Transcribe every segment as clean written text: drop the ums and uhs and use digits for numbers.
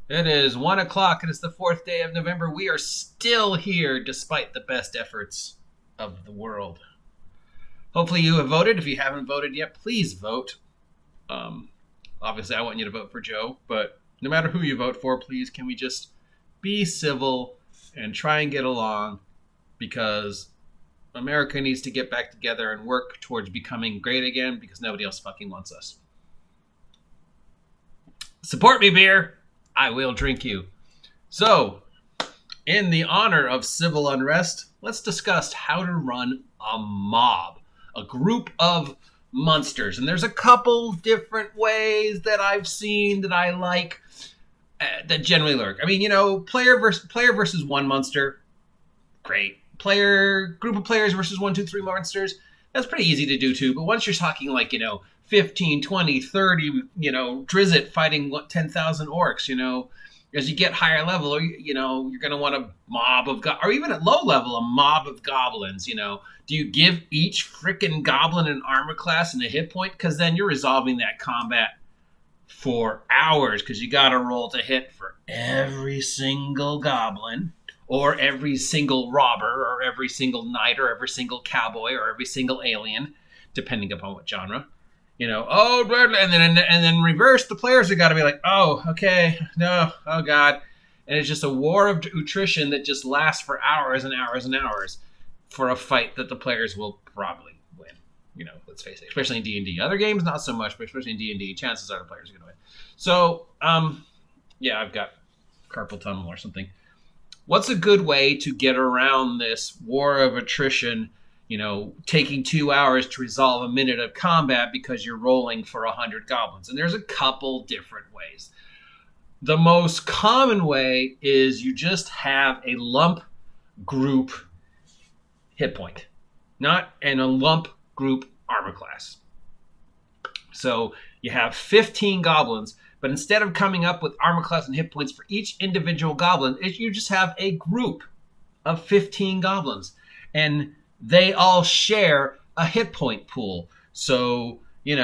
It is 1 o'clock and it's the 4th day of November. We are still here despite the best efforts of the world. Hopefully, you have voted. If you haven't voted yet, please vote. Um, Obviously, I want you to vote for Joe, but no matter who you vote for, please, can we just be civil and try and get along? Because America needs to get back together and work towards becoming great again because nobody else fucking wants us. Support me, beer. I will drink you. So, in the honor of civil unrest, let's discuss how to run a mob, a group of monsters. And there's a couple different ways that I've seen that I like that generally work. I mean, player versus one monster, great. Group of players versus 1, 2, 3 monsters, that's pretty easy to do too. But once you're talking like, 15, 20, 30, Drizzt fighting 10,000 orcs, as you get higher level, you're going to want a mob of, or even at low level, a mob of goblins, Do you give each freaking goblin an armor class and a hit point? Because then you're resolving that combat for hours because you got to roll to hit for every single goblin or every single robber or every single knight or every single cowboy or every single alien, depending upon what genre. And then reverse, the players have got to be like, oh, okay, no, oh god, and it's just a war of attrition that just lasts for hours and hours and hours for a fight that the players will probably win. Let's face it, especially in D&D. Other games, not so much, but especially in D&D, chances are the players are going to win. So, yeah, I've got carpal tunnel or something. What's a good way to get around this war of attrition? Taking 2 hours to resolve a minute of combat because you're rolling for 100 goblins. And there's a couple different ways. The most common way is you just have a lump group hit point, not in a lump group armor class. So you have 15 goblins, but instead of coming up with armor class and hit points for each individual goblin, you just have a group of 15 goblins. And they all share a hit point pool. So, you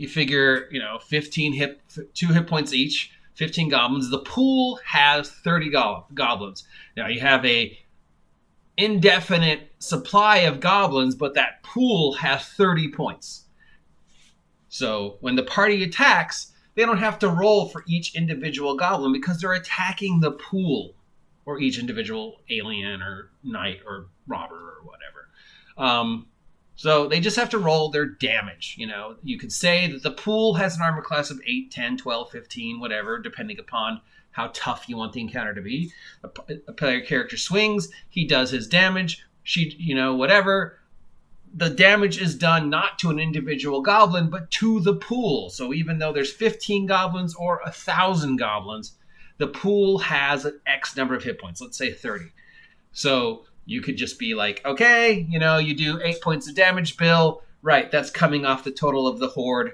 figure, 15 2 hit points each, 15 goblins. The pool has 30 goblins. Now you have a indefinite supply of goblins, but that pool has 30 points. So when the party attacks, they don't have to roll for each individual goblin because they're attacking the pool, or each individual alien or knight or robber or whatever. So they just have to roll their damage. You could say that the pool has an armor class of 8, 10, 12, 15, whatever, depending upon how tough you want the encounter to be. A player character swings, he does his damage, whatever. The damage is done not to an individual goblin, but to the pool. So even though there's 15 goblins or 1,000 goblins, the pool has an X number of hit points, let's say 30. So you could just be like, okay, you do 8 points of damage, Bill. Right, that's coming off the total of the horde.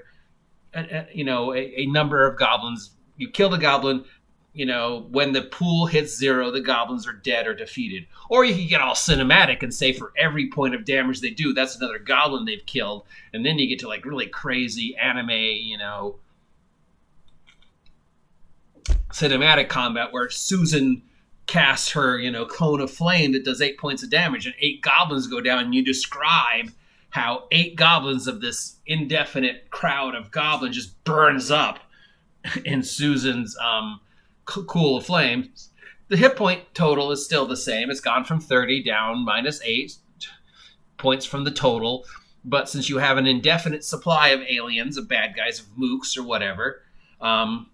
A number of goblins. You kill the goblin. When the pool hits 0, the goblins are dead or defeated. Or you can get all cinematic and say for every point of damage they do, that's another goblin they've killed. And then you get to like really crazy anime, cinematic combat where Susan casts her, cone of flame that does 8 points of damage and 8 goblins go down, and you describe how 8 goblins of this indefinite crowd of goblins just burns up in Susan's cool of flame. The hit point total is still the same. It's gone from 30 down minus 8 points from the total. But since you have an indefinite supply of aliens, of bad guys, of mooks or whatever, 8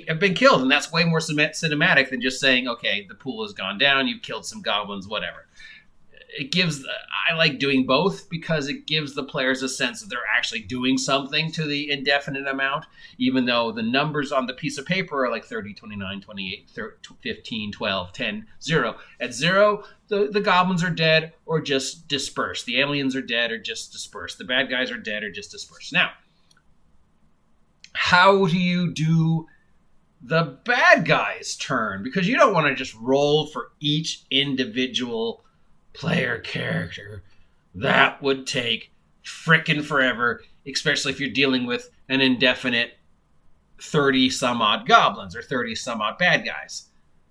have been killed, and that's way more cinematic than just saying, okay, the pool has gone down, you've killed some goblins, whatever. I like doing both because it gives the players a sense that they're actually doing something to the indefinite amount, even though the numbers on the piece of paper are like 30, 29, 28, 15, 12, 10, 0. At 0, the goblins are dead or just dispersed. The aliens are dead or just dispersed. The bad guys are dead or just dispersed. Now, how do you do the bad guy's turn? Because you don't want to just roll for each individual player character. That would take frickin' forever, especially if you're dealing with an indefinite 30 some odd goblins or 30 some odd bad guys.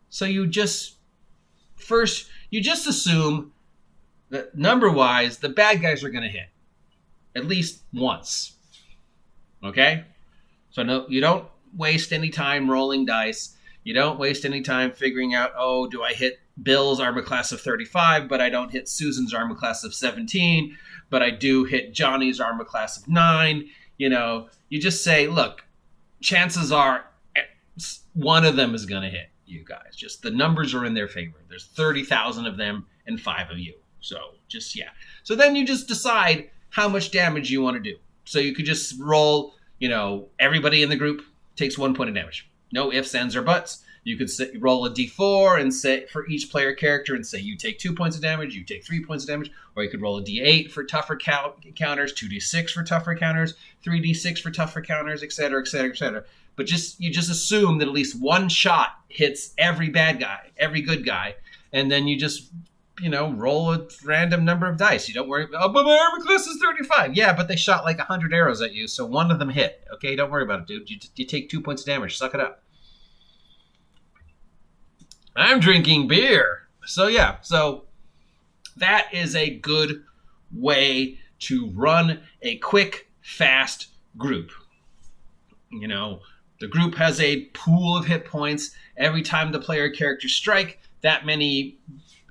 So you just assume that number wise, the bad guys are going to hit at least once. Okay? So no, you don't waste any time rolling dice. You don't waste any time figuring out, oh, do I hit Bill's armor class of 35, but I don't hit Susan's armor class of 17, but I do hit Johnny's armor class of 9. You just say, look, chances are one of them is going to hit you guys. Just the numbers are in their favor. There's 30,000 of them and 5 of you. So So then you just decide how much damage you want to do. So you could just roll, everybody in the group takes 1 point of damage. No ifs, ands, or buts. You could roll a d4 and say for each player character and say you take 2 points of damage, you take 3 points of damage, or you could roll a d8 for tougher counters, 2d6 for tougher counters, 3d6 for tougher counters, etc., etc., etc. But you just assume that at least one shot hits every bad guy, every good guy, and then you just roll a random number of dice. You don't worry about, but my armor class is 35. Yeah, but they shot like 100 arrows at you, so one of them hit. Okay, don't worry about it, dude. You take 2 points of damage. Suck it up. I'm drinking beer. So that is a good way to run a quick, fast group. The group has a pool of hit points. Every time the player characters strike, that many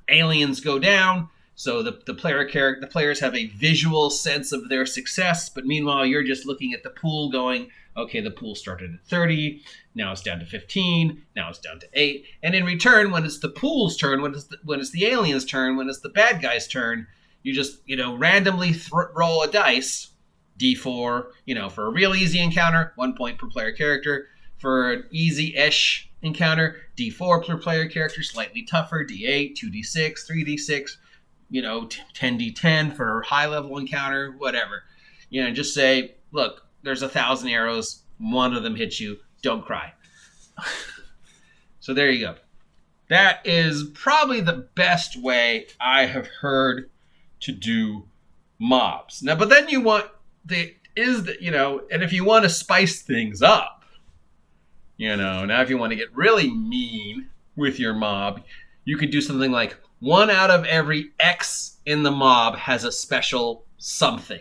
aliens go down. So the players have a visual sense of their success, but meanwhile you're just looking at the pool going, okay, the pool started at 30, now it's down to 15, now it's down to 8. And in return, when it's the pool's turn, when it's the alien's turn, when it's the bad guy's turn, you just, randomly roll a dice, D4, for a real easy encounter, 1 point per player character. For an easy-ish encounter, D4 per player character, slightly tougher, D8, 2d6, 3d6, 10d10 for a high-level encounter, whatever. Just say, look, there's 1,000 arrows, one of them hits you, don't cry. So there you go. That is probably the best way I have heard to do mobs. Now, but then you want and if you want to spice things up, now if you want to get really mean with your mob, you could do something like 1 out of every X in the mob has a special something.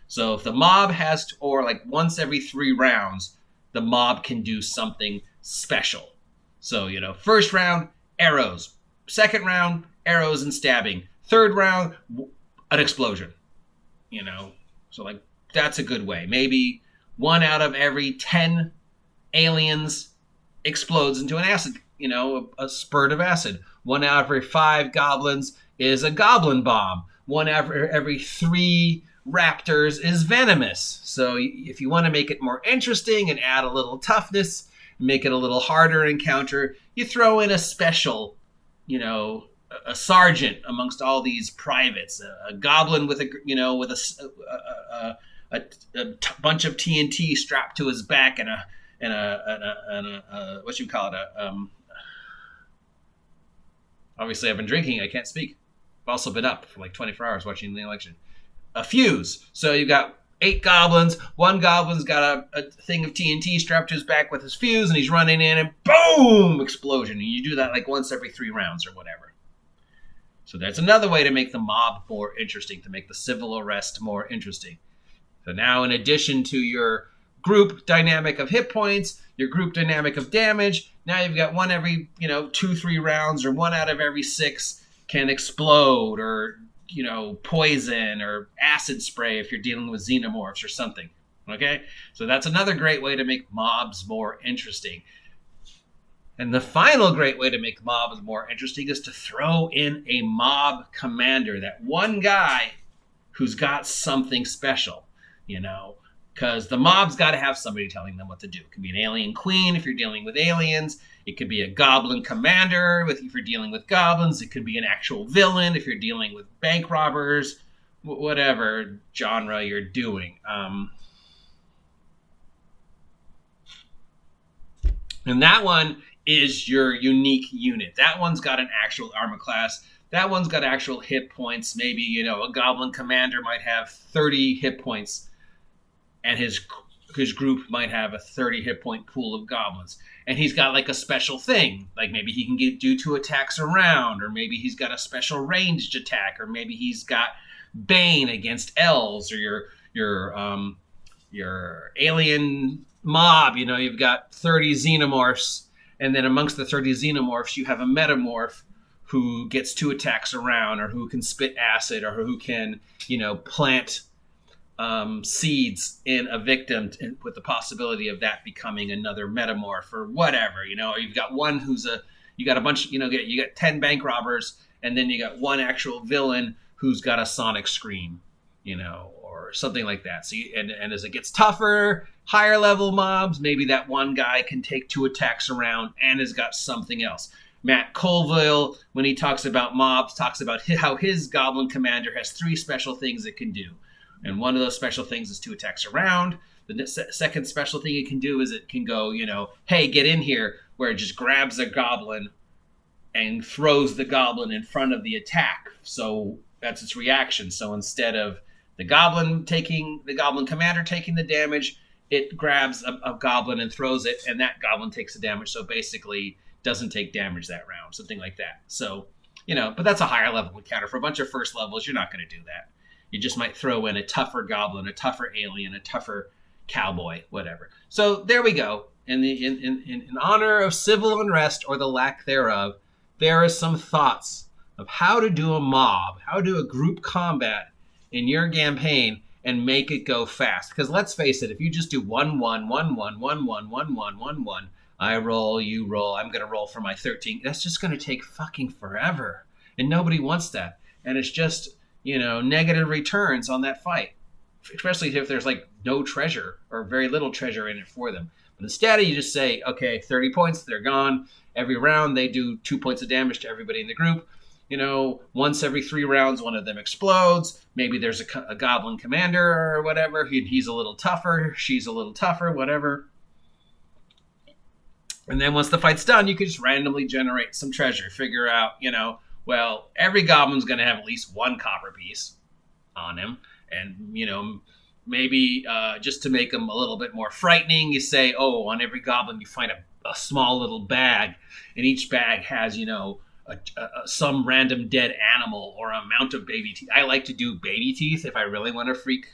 So if the mob has or like once every 3 rounds, the mob can do something special. So, first round, arrows. Second round, arrows and stabbing. Third round, an explosion. So that's a good way. Maybe 1 out of every 10 aliens explodes into an acid, a spurt of acid. 1 out of every 5 goblins is a goblin bomb. 1 out of every 3 raptors is venomous. So if you want to make it more interesting and add a little toughness, make it a little harder encounter, you throw in a special, a sergeant amongst all these privates, a goblin with a bunch of TNT strapped to his back and a what you call it? Obviously, I've been drinking. I can't speak. I've also been up for like 24 hours watching the election. A fuse. So you've got 8 goblins. One goblin's got a thing of TNT strapped to his back with his fuse, and he's running in, and boom, explosion. And you do that like once every 3 rounds or whatever. So that's another way to make the mob more interesting, to make the civil unrest more interesting. So now, in addition to your group dynamic of hit points, your group dynamic of damage, now you've got 1 every 2-3 rounds, or 1 out of every 6 can explode, or poison or acid spray if you're dealing with xenomorphs or something. Okay? So that's another great way to make mobs more interesting. And the final great way to make mobs more interesting is to throw in a mob commander, that one guy who's got something special, because the mob's got to have somebody telling them what to do. It could be an alien queen if you're dealing with aliens. It could be a goblin commander if you're dealing with goblins. It could be an actual villain if you're dealing with bank robbers, whatever genre you're doing. And that one is your unique unit. That one's got an actual armor class. That one's got actual hit points. Maybe, a goblin commander might have 30 hit points, and his his group might have a 30 hit point pool of goblins, and he's got like a special thing, like maybe he can do 2 attacks around, or maybe he's got a special ranged attack, or maybe he's got Bane against elves, or your alien mob. You've got 30 xenomorphs, and then amongst the 30 xenomorphs, you have a metamorph who gets 2 attacks around, or who can spit acid, or who can, plant seeds in a victim with the possibility of that becoming another metamorph or whatever. Or you've got one you got a bunch, you got 10 bank robbers, and then you got one actual villain who's got a sonic scream, or something like that. So and as it gets tougher, higher level mobs, maybe that one guy can take 2 attacks around and has got something else. Matt Colville, when he talks about mobs, talks about how his goblin commander has 3 special things it can do. And one of those special things is 2 attacks around. The second special thing it can do is it can go, hey, get in here, where it just grabs a goblin and throws the goblin in front of the attack. So that's its reaction. So instead of the goblin commander taking the damage, it grabs a goblin and throws it, and that goblin takes the damage. So basically doesn't take damage that round, something like that. So, but that's a higher level encounter. For a bunch of first levels, you're not going to do that. You just might throw in a tougher goblin, a tougher alien, a tougher cowboy, whatever. So there we go. In honor of civil unrest, or the lack thereof, there are some thoughts of how to do a mob, how to do a group combat in your campaign and make it go fast. Because let's face it, if you just do 1-1, 1-1, 1-1, 1-1, 1-1, I roll, you roll, I'm going to roll for my 13. That's just going to take fucking forever. And nobody wants that. And it's just, negative returns on that fight. Especially if there's like no treasure or very little treasure in it for them. But instead, you just say, okay, 30 points, they're gone. Every round, they do 2 points of damage to everybody in the group. Once every 3 rounds, one of them explodes. Maybe there's a goblin commander or whatever. He's a little tougher. She's a little tougher, whatever. And then once the fight's done, you can just randomly generate some treasure. Figure out, every goblin's going to have at least 1 copper piece on him. And, maybe just to make them a little bit more frightening, you say, on every goblin you find a small little bag. And each bag has, some random dead animal or amount of baby teeth. I like to do baby teeth if I really want to freak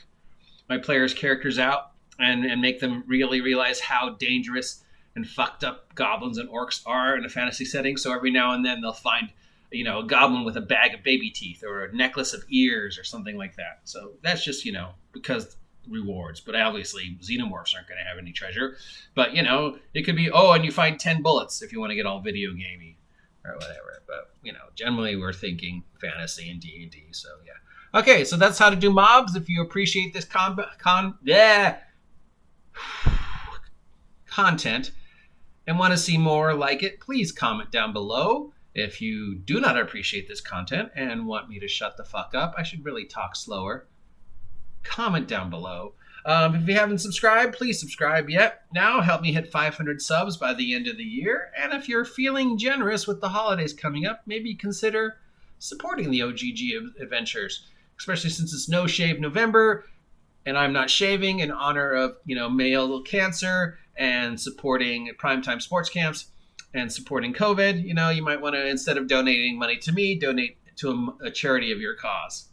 my players' characters out and make them really realize how dangerous and fucked up goblins and orcs are in a fantasy setting. So every now and then they'll find, a goblin with a bag of baby teeth or a necklace of ears or something like that. So that's just, because rewards. But obviously xenomorphs aren't going to have any treasure. But, it could be, and you find 10 bullets if you want to get all video gamey or whatever. But, generally we're thinking fantasy and D&D. So, yeah. Okay, so that's how to do mobs. If you appreciate this content and want to see more like it, please comment down below. If you do not appreciate this content and want me to shut the fuck up, I should really talk slower. Comment down below. If you haven't subscribed, please subscribe yet. Now help me hit 500 subs by the end of the year. And if you're feeling generous with the holidays coming up, maybe consider supporting the OGG adventures, especially since it's No Shave November and I'm not shaving in honor of, male cancer and supporting primetime sports camps and supporting COVID. You might want to, instead of donating money to me, donate to a charity of your cause.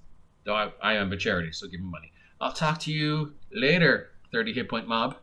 Though I am a charity, so give me money. I'll talk to you later, 30 hit point mob.